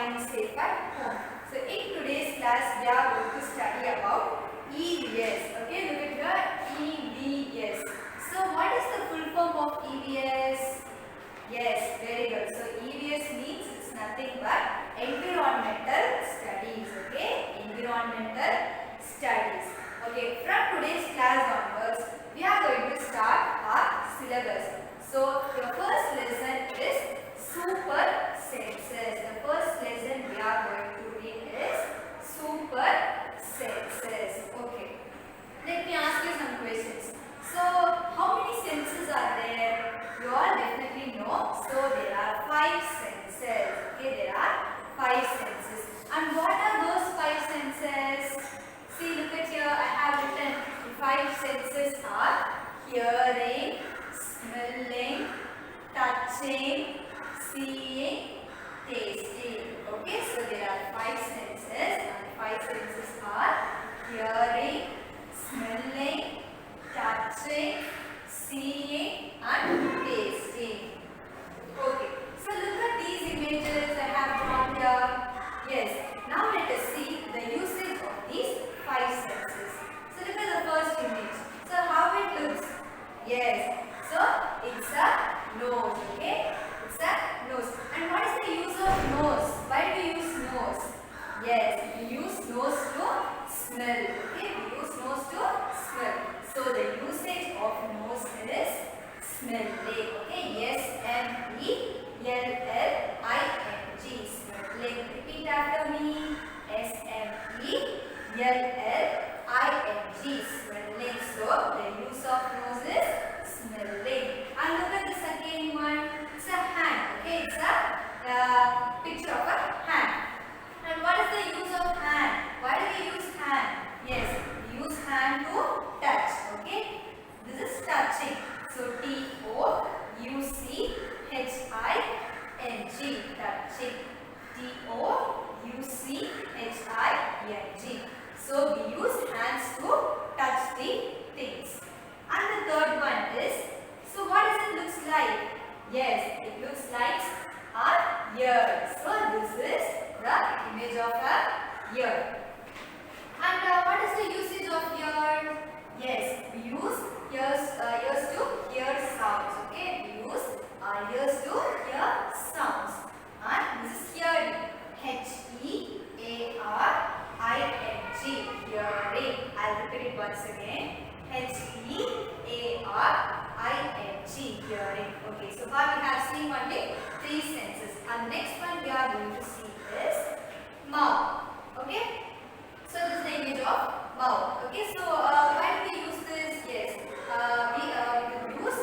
and safe at home. So in today's class we are going to study about EVS. Okay, look at here, EVS. So what is the full form of EVS? Yes, very good. So EVS means it's nothing but environmental studies. Okay, environmental studies. Okay, from today's class onwards, we are going to start our syllabus. So your first lesson is super senses. The first lesson we are going to read is super senses. Okay. Let me ask you some questions. So how many senses are there? You all definitely know. So there are 5 senses. Okay, there are 5 senses. And what are those 5 senses? See, look at here. I have written the 5 senses are hearing, smelling, touching, seeing, tasting. Okay, so there are 5 senses, and 5 senses are hearing, smelling, touching, seeing, and tasting. Okay, so look at these images I have drawn here. Yes, now let us see the usage of these 5 senses. So look at the first image. So how it looks? Yes, so it's a nose. Okay, it's a nose. And what is the use of nose? Why do we use nose? Yes, we use nose to smell. Okay, we use nose to smell. So the usage of nose is smelling. Okay, SMELLING. Smelling. Repeat after me. SMELLING. Smelling. So the use of nose is smelling. And look at the second one. It's a hand. Okay, it's a picture of a hand. And what is the use of hand? Why do we use hand? Yes, we use hand to touch. Okay, this is touching. So TOUCHING, touching. TOUCHING. So we use hands to touch the things. And the third one is, so what does it look like? Yes, it looks like a ear. So this is the image of a ear. And what is the usage of ear? Yes, we use ears to hear sounds. Okay, we use ears to hear sounds. And this is hearing. HEARING. Hearing. I'll repeat it once again. HEARING. Hearing. Okay, so far we have seen only 3 senses. And the next one we are going to see is mouth. Okay, so this is the image of mouth. Okay, so why do we use this? Yes, we use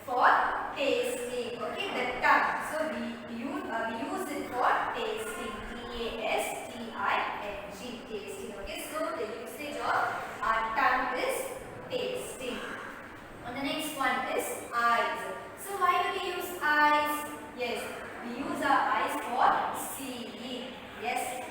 for tasting. Okay, the tongue. So we use it for tasting. TASTING. Tasting. Okay, so the usage of our tongue is tasting. And the next one is eyes. So why do we use eyes? Yes, we use our eyes for seeing. SEEING.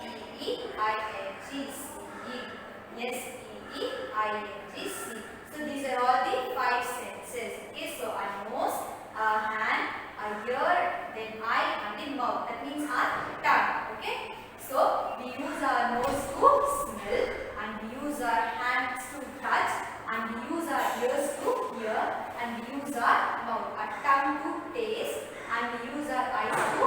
seeing. So these are all the 5 senses. Okay, so our nose, our hand, our ear, then eye, and the mouth. That means our tongue. Okay, so we use our nose to smell, and we use our hands to touch, and we use our ears to hear, and we use our mouth, our tongue to taste, and we use our eyes to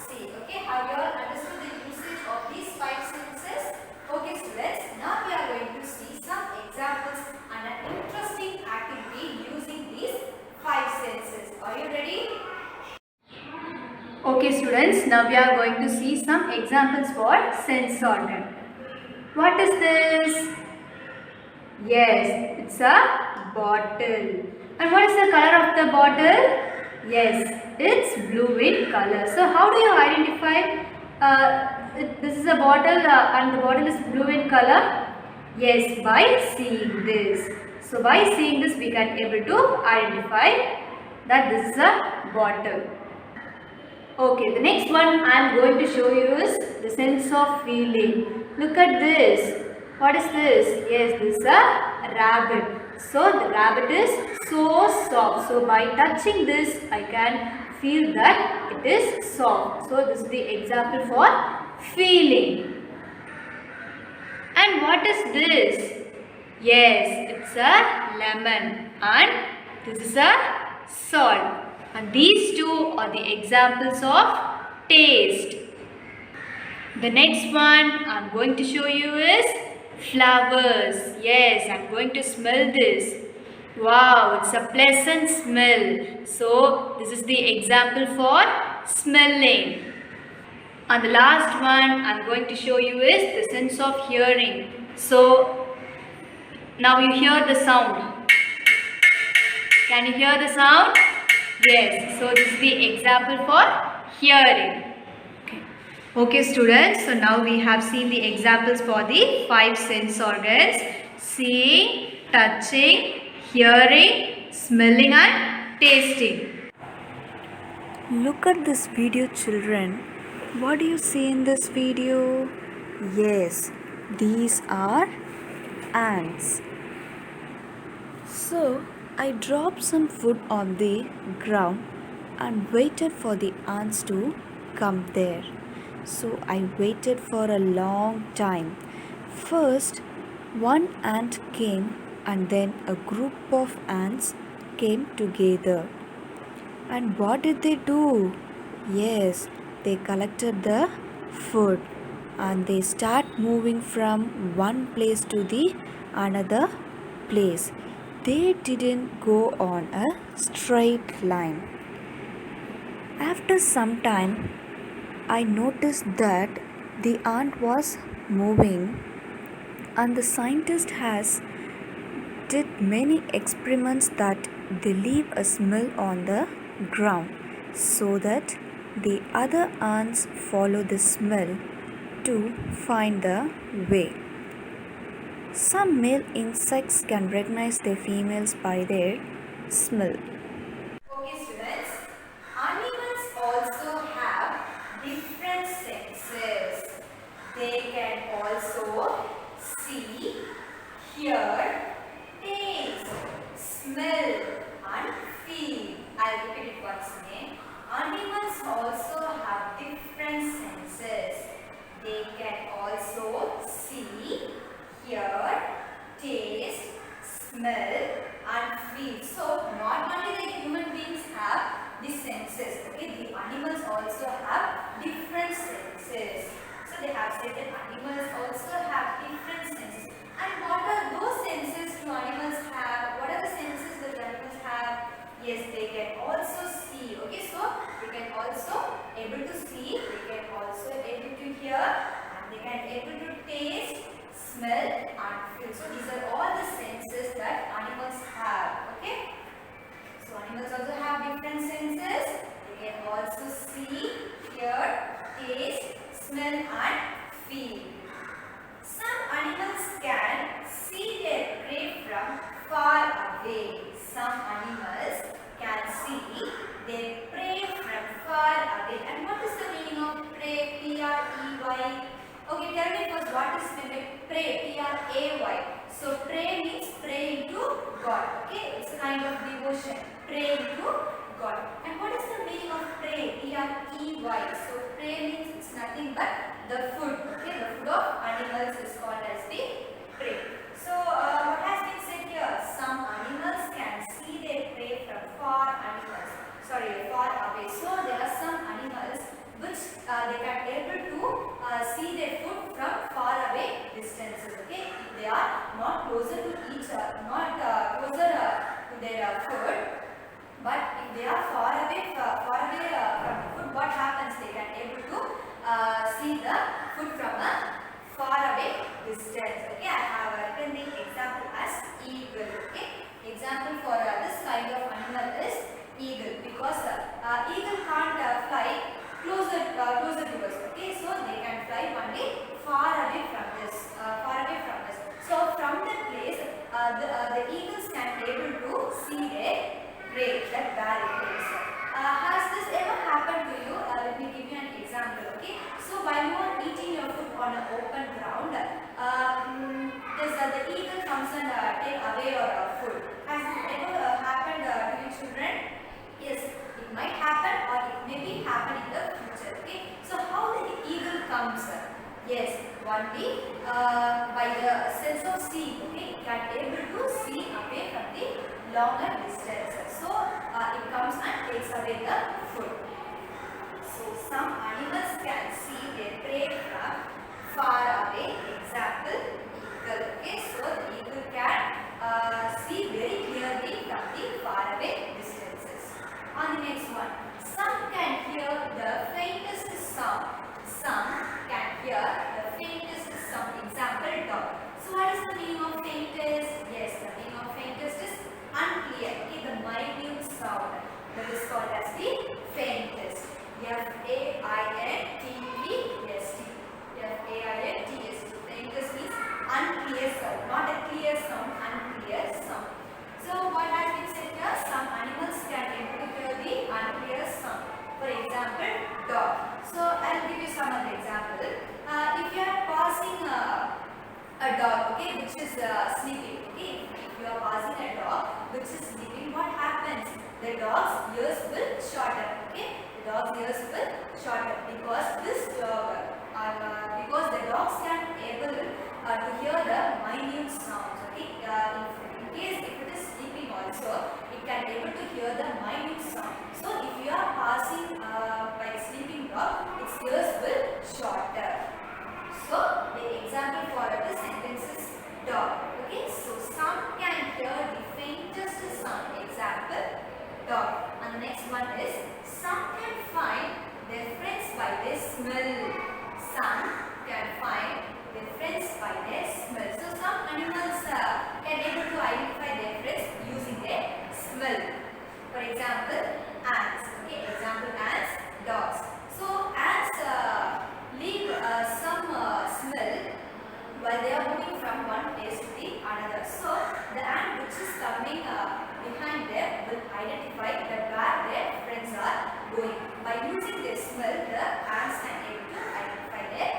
see. Okay, have you all understood the usage of these 5 senses? Okay students, now we are going to see some examples and an interesting activity using these 5 senses. Are you ready? Okay students, now we are going to see some examples for sense organ. What is this? Yes, it's a bottle. And what is the color of the bottle? Yes, it's blue in color. So how do you identify this is a bottle and the bottle is blue in color? Yes, by seeing this. So by seeing this we can able to identify that this is a bottle. Okay, the next one I am going to show you is the sense of feeling. Look at this. What is this? Yes, this is a rabbit. So the rabbit is so soft. So by touching this, I can feel that it is soft. So this is the example for feeling. And what is this? Yes, it's a lemon and this is a salt. And these two are the examples of taste. The next one I'm going to show you is flowers. Yes, I'm going to smell this. Wow, it's a pleasant smell. So, this is the example for smelling. And the last one I'm going to show you is the sense of hearing. So, now you hear the sound. Can you hear the sound? Yes, so this is the example for hearing. Okay students, so now we have seen the examples for the 5 sense organs: seeing, touching, hearing, smelling and tasting. Look at this video, children. What do you see in this video? Yes, these are ants. So, I dropped some food on the ground and waited for the ants to come there. So, I waited for a long time. First, one ant came and then a group of ants came together. And what did they do? Yes, they collected the food and they start moving from one place to the another place. They didn't go on a straight line. After some time, I noticed that the ant was moving and the scientist has did many experiments that they leave a smell on the ground so that the other ants follow the smell to find the way. Some male insects can recognize their females by their smell. Okay students, animals also have different senses. They can also see, hear, taste, smell and feel. I'll repeat it once again. Animals also have different senses. They can also see, hear, taste, smell and feel. So not only the human beings have these senses, okay, the animals also have different senses. So they have said that animals also have different senses. And what are those senses do animals have? What are the senses that animals have? Yes, they can also see. Okay, so they can also able to see, they can also able to hear, and they can able to taste, smell and feel. So these are all the senses that animals have. Okay. So animals also have different senses. They can also see, hear, taste, smell and feel. Some animals can see their prey from far away. Some animals can see their prey from far away. And what is the meaning of prey? P-R-E-Y. Okay, tell me first what is the pray? P-R-A-Y. So pray means praying to God. Okay, it's a kind of devotion. Praying to God. And what is the meaning of pray? P-R-E-Y. So pray means it's nothing but the food. Okay, the food of animals is called as the prey. So what has been said here? Some animals can see their prey from far away. So there are some animals which they can able to see their food from far away distances. Okay, they are not closer to each other, not closer to their food, but if they are far away from the food, what happens? They can able to see the food from a far away distance. Okay, I have written the example as eagle. Okay, example for this kind of animal is eagle, because eagle can't fly closer to us. Okay, so they can fly only far away from this. So from that place, the eagles can able to see their prey, that where it is. Has this ever happened to you? Let me give you an example. Okay, so while you are eating your food on an open ground, the eagle comes and take away your food. Has it ever happened to you children? Yes, it might happen or it may be happen in the future. Okay. So how the eagle comes? Yes, only by the sense of seeing. Okay, it can able to see away from the longer distance. So it comes and takes away the food. So some animals can see their prey from far away. Example, eagle. Okay, so the eagle can see very clearly from the far away distances. On the next one, some can hear the faintest sound. Some can hear the faintest sound. Example, dog. So what is the meaning of faintest? Yes, the meaning of faintest is unclear. Okay, the minute sound that is called as the faintest. Faintest. Faintest. Faintest means unclear sound, not a clear sound, unclear sound. So what has been said here? Some animals can able to hear the unclear sound. For example, dog. So I'll give you some other example. If you are passing a dog, okay, which is sleeping, okay, if you are passing a dog which is sleeping, what happens? The dog's ears will shorten, okay, the dog's ears will shorten because this dog, because the dogs can able to hear the minute sounds, okay, in case if it is sleeping also, it can able to hear the minute sound. So if you are passing by sleeping dog, its ears will shorten. So the example for the sentence is dog. Okay, so some can hear the faintest sound. Example, dog. And the next one is some can find their friends by their smell. Some can find their friends by their smell. So some animals can able to identify their friends using their smell. For example, ants. Okay, example ants, dogs. So ants leave some smell while they are moving from one place to the another. So the ant which is coming behind them will identify that where their friends are going. By using their smell, the ants can able to identify their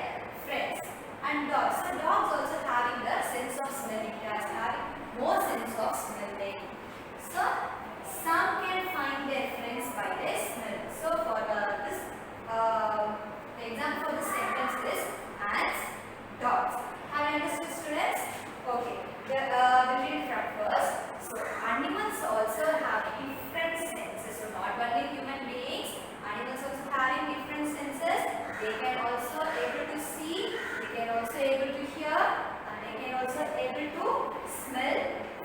friends. And dogs. So dogs also having the sense of smelling. They are having more sense of smelling. So some can find their friends by their smell. So for this the example for the sentence is ants, dogs. Have you understood, students? Okay. We'll read from first. So animals also have different senses. So not only human beings, animals also having different senses. They can also able to see, they can also able to hear, and they can also able to smell,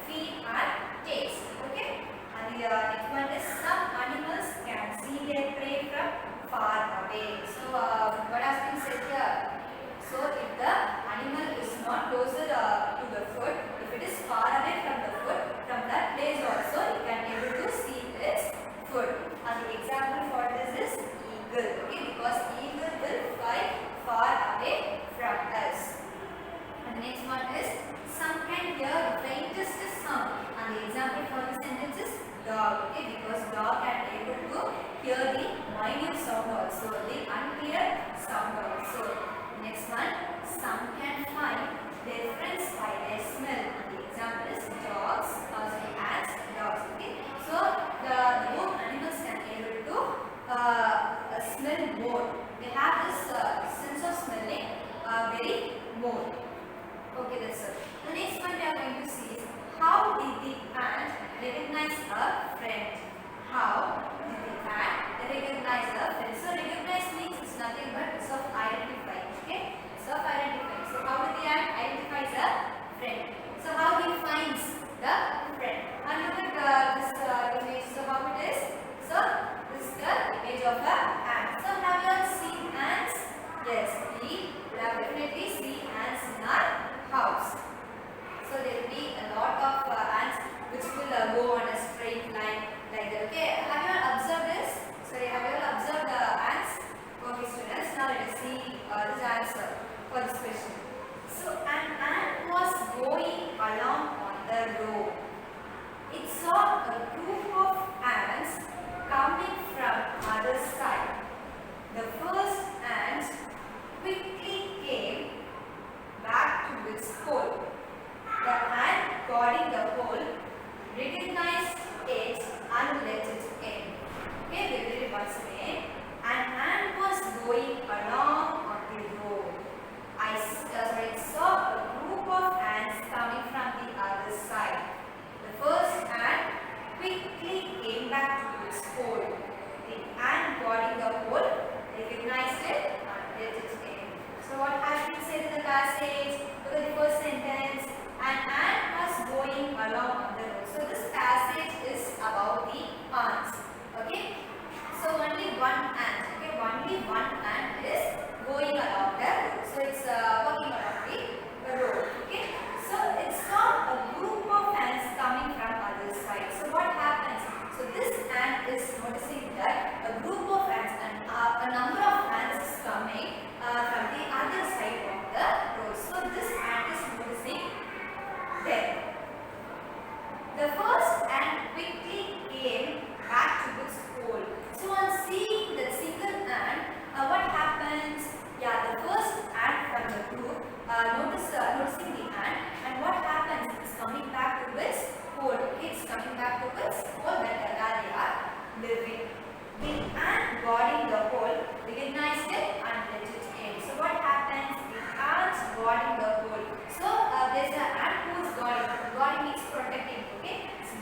feel and taste. Okay. And the next one is some animals can see their prey from far away. So what has been said here? So if the animal is not closer to the food, if it is far away from the food, from that place also it can able to see its food. And the example for this is eagle. Okay, because eagle will fly far away from us. And the next one is some can hear the faintest sound. And the example for the sentence is dog. Okay, because dog can able to hear the minute sound also, the unclear sound also. Next one, some can find their friends by their smell. And the example is dogs, also ants, dogs. Okay, so the both animals can able to smell more. They have this sense of smelling very more. Okay, that's it. The next one we are going to see is how did the ant recognize a friend? How did the ant recognize a friend? So recognize means it's nothing but it's of identifying. Okay, it's of identifying. So how did the ant identifies a friend? So how he finds the friend? And look at this image. So how it is? So this is the image of a ant. So have you all seen ants? Yes, we have definitely seen ants in our house. So there will be a lot of ants which will go on a straight line like that. Okay, have you all observed this? So have you all observed the ants? one ant is going along the road. So it's walking along the road. Okay. So it saw a group of ants coming from other side. So what happens? So this ant is noticing that a group of ants and a number of ants is coming from the other side of the road. So this ant is noticing them. The first ant quickly came back to its hole. So on seeing that single ant, what happens? Yeah, the first ant from the group noticing the ant, and what happens? It's coming back to its hole. It's coming back to its hole where they are living. The ant got in the hole, recognized it, and let it in. So what happens? The ant got in the hole. So there's an ant who's guarding. Guarding means protecting. Okay, so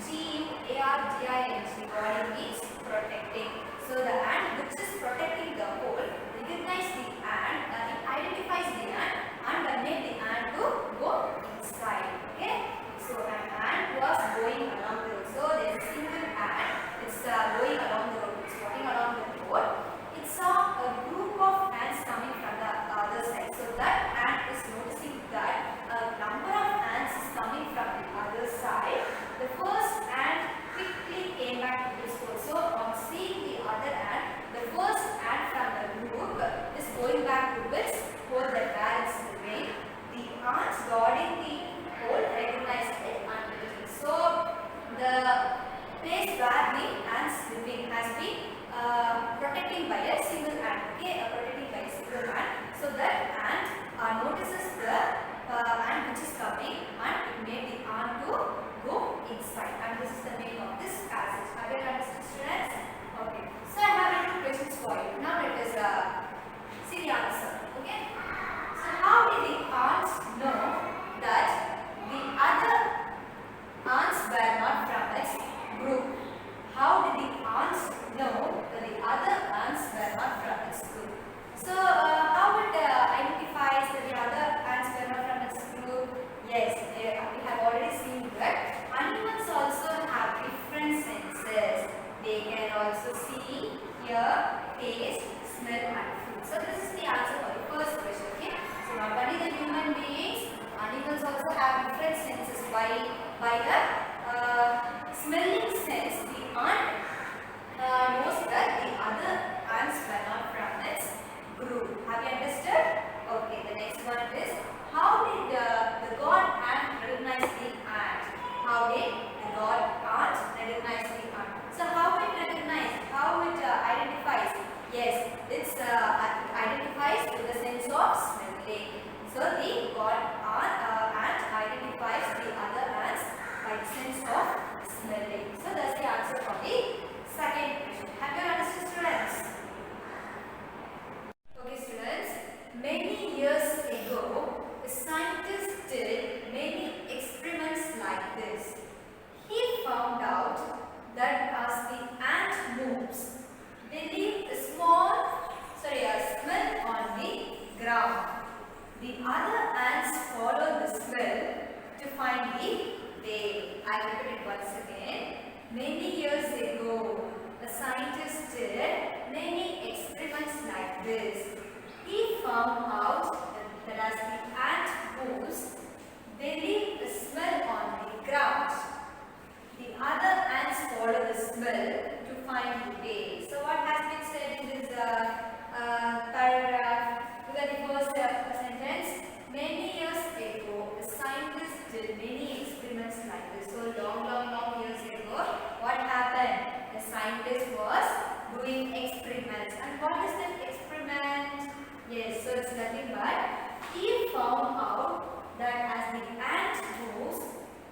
Guarding. Guarding means protecting. So the ant which is protecting the hole recognizes the ant, it identifies the ant, and made the ant to go inside. Okay, so an ant was going along the road. So there's a single ant. It's going along the road. It's walking along the road. It saw a group of ants coming from the other side. So that ant is noticing that a number of ants is coming from the other side. The first ant quickly came back to its hole. So on seeing the other ant, the first ant from the group is going back to its hole that where it's living. The ants guarding the hole recognized it and living. So the place where the ants living has been protecting by a single ant. Okay, protecting by a single ant. So that ant notices the ant which is coming, and it made the ant to go inside. And this is the meaning of this passage. Have you understood, students? Okay. So I have two questions for you. Now let us see the answer. Okay. So how did the ants know that the other ants were not from its group? How did the ants know that the other ants were not from its group? So how it identifies that the other ants were not from its group? Yes, we have already seen that animals also have different senses. They can also see, hear, taste, smell and feel. So this is the answer for the first question. Okay. So not only the human beings, animals also have different senses. By the smelling sense, the ant knows that the other ants were not from its group. Have you understood? Okay, the next one is, how did the god ant recognize the ant? How did the god ant recognize the ant? So how it recognizes? How it identifies? Yes, it identifies with the sense of smelling. So the god ant identifies the other ants by the sense of smelling. So that's the answer for the second question. Have you understood, students? Okay, students. Many years ago, a scientist did many experiments like this. He found out that as the ant moves, they leave a smell on the ground. The other ants follow the smell to find the way. I repeat it once again. Many years ago, a scientist did many experiments like this. He found out that as the ant moves, they leave a smell on the ground. The other ants follow the smell to find the way. So what has been said in this paragraph? Look at the first sentence. Many years ago, a scientist did many experiments like this. So long years ago, what happened? A scientist was doing experiments. And what is that experiment? Yes, so it's nothing but he found out that as the ant moves,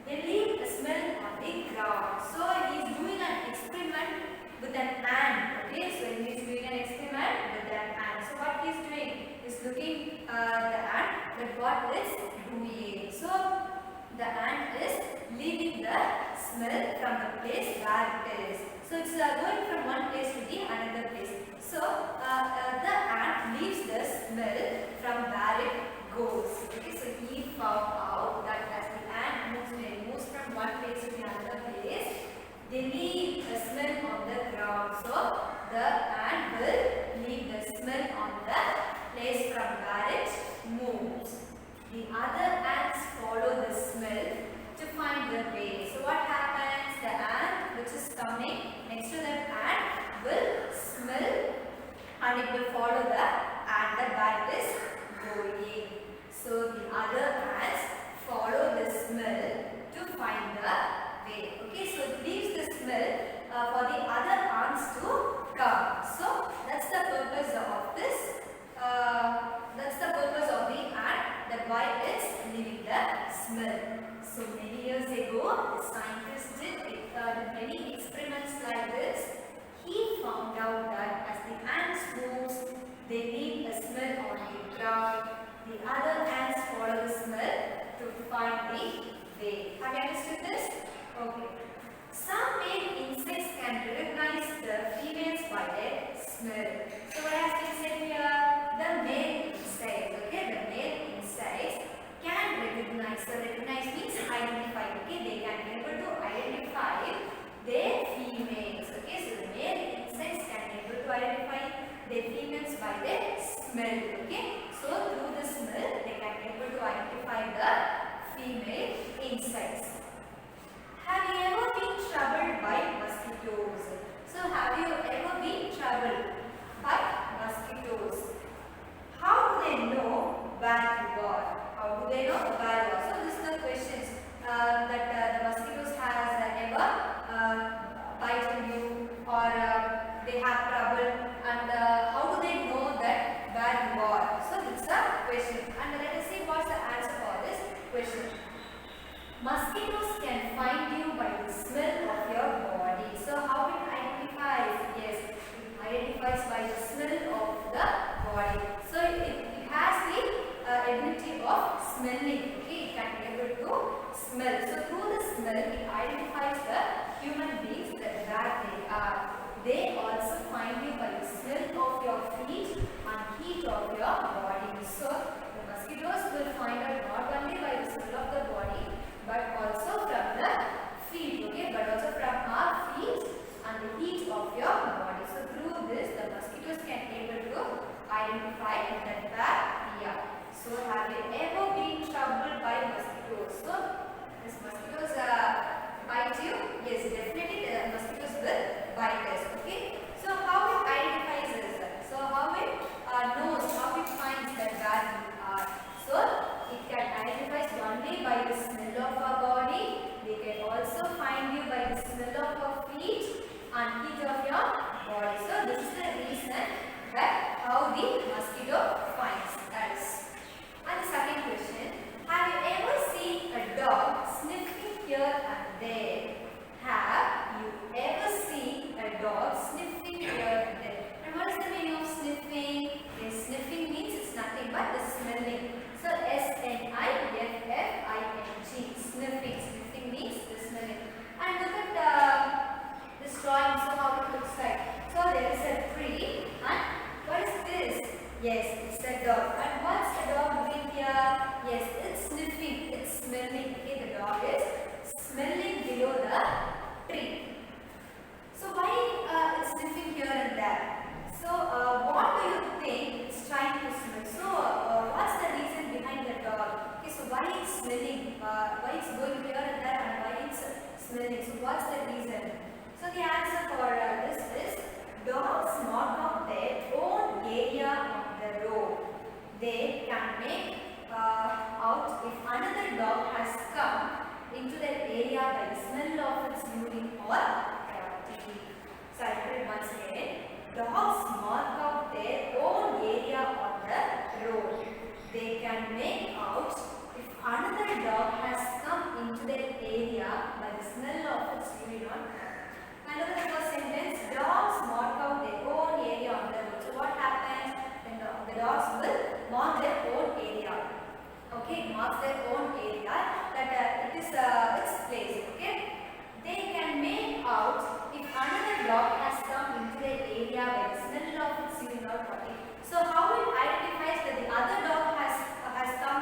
they leave a smell on the ground. So he is doing an experiment with an ant. Okay, so he is doing an experiment with an ant. So what he is doing is looking the ant that what is doing. So the ant is leaving the smell from the place where it is. So it's going from one place to the another place. So the ant leaves the smell from where it goes. Okay, so he found out that as the ant moves from one place to the another place, they leave a smell on the ground. So the ant will leave the smell smell. So many years ago, the scientist did many experiments like this. He found out that as the ants move, they leave a smell on the ground. The other ants follow the smell to find the way. Have you understood this? Okay. Some male insects can recognize the females by their smell. So what has been said here? The male insects, okay? The male insects can recognize. So recognize means identify, okay? They can be able to identify their females, okay? So the male insects can be able to identify their females by their smell, okay? So through the smell, they can be able to identify the female insects. Have you ever been troubled by mosquitoes? So have you ever been troubled by mosquitoes? How do they know where you are? How do they know where you are? So this is the questions that the mosquitoes has ever bitten you, or they have trouble, and how do they know that where you are? So this is a question, and let us see what's the answer for this question. Mosquitoes can find you by the smell of your body. So how it identifies? Yes, it identifies by the smell of the body. So it has the ability of smelling. Okay, it can be able to smell. So through the smell, it identifies the human beings that where they are. They also find you by the smell of your feet and heat of your body. So the mosquitoes will find out not only by the smell of the body, but also from the feet, okay, but also from our feet and the heat of your body. So through this, the mosquitoes can be able to identify that where we are. So have you ever been troubled by mosquitoes? So these mosquitoes bite you? Yes, definitely the mosquitoes will bite us, okay. So how it identifies us? So how it knows, how it finds that where we are? So it can identify only by the smell of our body. They can also find you by the smell of your feet and heat of your body. So this is the reason that how the mosquito finds us. And the second question, have you ever seen a dog sniffing here and there? Have you ever seen a dog sniffing here and there? And what is the meaning of sniffing? Yes, sniffing means it's nothing but the smelling. So sniffing, sniffing. Sniffing means the smelling. And look at this drawing, so how it looks like. So there is a tree, and what is this? Yes, it's a dog. And what's the dog doing here? Yes, it's sniffing, it's smelling. Okay, the dog is smelling below the tree. So why it's sniffing here and there? So what do you think it's trying to smell? So what's the reason behind the dog? Okay, so why it's smelling? Why it's going here and there, and why it's smelling? So what's the reason? So the answer for this is dogs mark out their own area on the road. They can make out if another dog has come into that area by the smell of its urine or activity. So I put it once again. Dogs mark out their own area on the road. They can make out if another dog has come into that area by the smell of its urine or crap. And look at the first sentence. Dogs mark out their own area on the road. So what happens? Then the dogs will mark their own area. Okay, marks their own area that it is its place. Okay. They can make out if another dog has come into the area by the smell of its urine or potty. So how it identifies that the other dog has come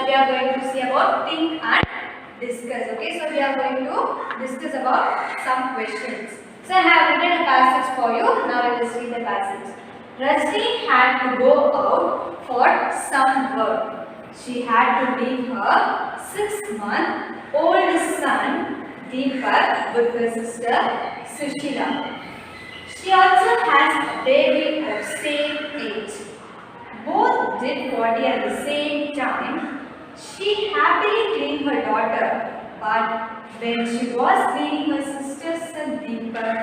we are going to see about think and discuss. Okay, so we are going to discuss about some questions. So I have written a passage for you. Now let us read the passage. Rajni had to go out for some work. She had to leave her 6-month-old son Deepak with her sister Sushila. She also has a baby of same age. Both did potty at the same time. She happily cleaned her daughter, but when she was cleaning her sister's son Deepak,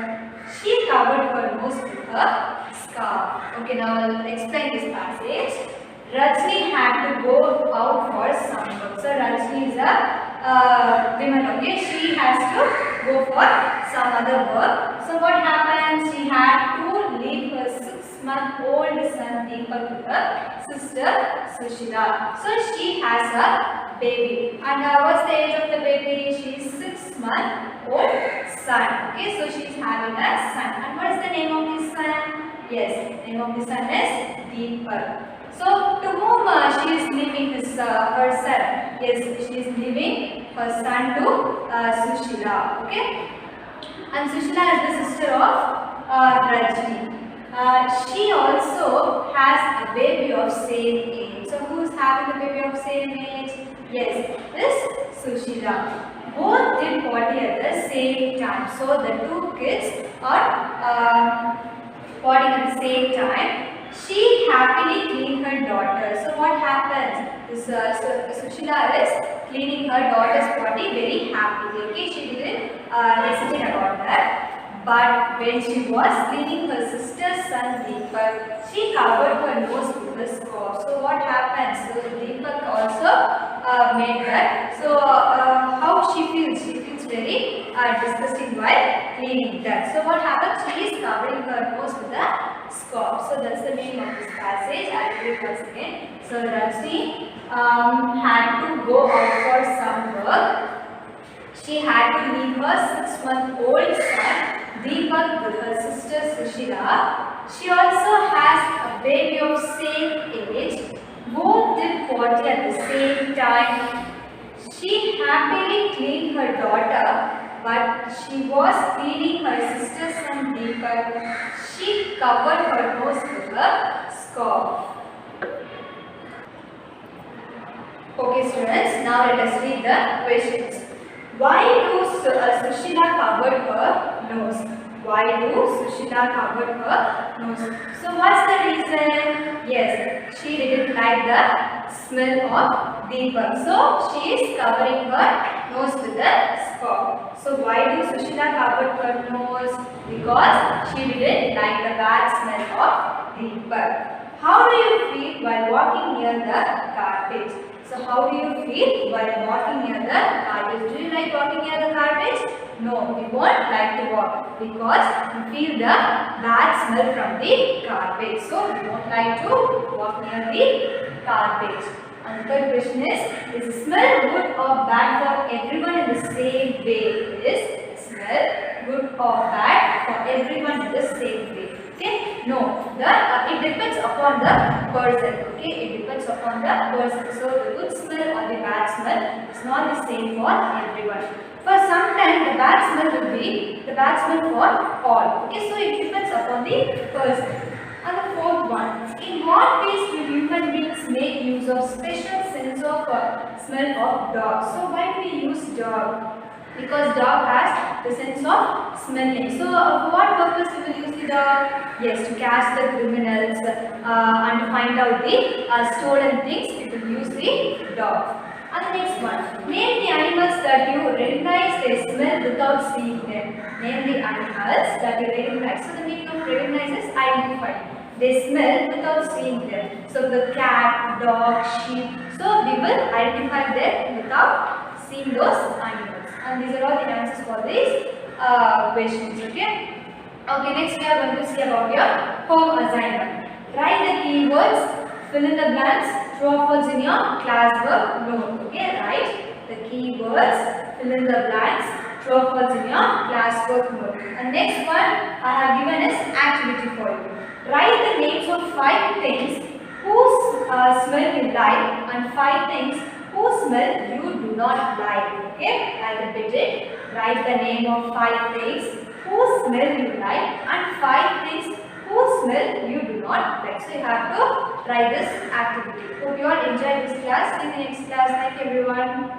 she covered her nose with her scarf. Okay, now I'll explain this passage. Rajni had to go out for some work. So Rajni is a woman. Okay, she has to go for some other work. So what happened? She had to leave her 6-month-old son Deepak with her sister Sushila. So she has a baby. And what's the age of the baby? She is 6-month-old son. Okay, so she is having a son. And what is the name of this son? Yes, the name of the son is Deepak. So to whom she is leaving his her son? Yes, she is leaving her son to Sushila. Okay, and Sushila is the sister of Rajni. She also has a baby of same age. So who is having the baby of same age? Yes, this Sushila. Both did potty at the same time. So the two kids are potting at the same time. She happily cleaned her daughter. So what happens? This Sushila is cleaning her daughter's potty very happily. Okay, she didn't hesitate about that. But when she was cleaning her sister's son Deepak, she covered her nose with her scarf. So what happens? So Deepak also made that. So how she feels? She feels very disgusting while cleaning that. So what happens? She is covering her nose with a scarf. So that's the meaning of this passage. I will read once again. So Rajni had to go out for some work. She had to leave her 6-month-old son Deepak with her sister Sushila. She also has a baby of same age. Both did potty at the same time. She happily cleaned her daughter, but she was cleaning her sister's son Deepak. She covered her nose with a scarf. Okay students, now let us read the questions. Why do Sushila covered her nose? Why do Sushila covered her nose? So what's the reason? Yes, she didn't like the smell of Deepak. So she is covering her nose with a scarf. So why do Sushila covered her nose? Because she didn't like the bad smell of Deepak. How do you feel while walking near the garbage? So how do you feel while walking near the garbage? Do you like walking near the garbage? No, we won't like to walk because we feel the bad smell from the garbage. So we won't like to walk near the garbage. And the third question is the smell good or bad for everyone in the same way? Is smell good or bad for everyone in the same way? Okay, no, it depends upon the person. Okay, it depends upon the person. So the good smell or the bad smell is not the same for everyone. For some time, the bad smell will be the bad smell for all. Okay, so it depends upon the person. And the fourth one, in what ways do human beings make use of special sense of smell of dog? So why do we use dog? Because dog has the sense of smelling. So for what purpose we will use the dog? Yes, to catch the criminals and to find out the stolen things, we will use the dog. And the next one, name the animals that you recognize their smell without seeing them. Name the animals that you recognize. So the meaning of recognize is identify. They smell without seeing them. So the cat, dog, sheep. So we will identify them without seeing those animals. And these are all the answers for these questions. Okay. Okay. Next we are going to see about your home assignment. Write the keywords. Fill in the blanks. True or false in your classwork note. Okay. Write the keywords. Fill in the blanks. True or false in your classwork note. And next one I have given is activity for you. Write the names of 5 things whose smell you like and 5 things whose smell you do not like. Okay, I'll repeat it. Write the name of 5 things whose smell you like and 5 things whose smell you do not like. So you have to try this activity. Hope you all enjoy this class. See you in the next class. Thank you everyone.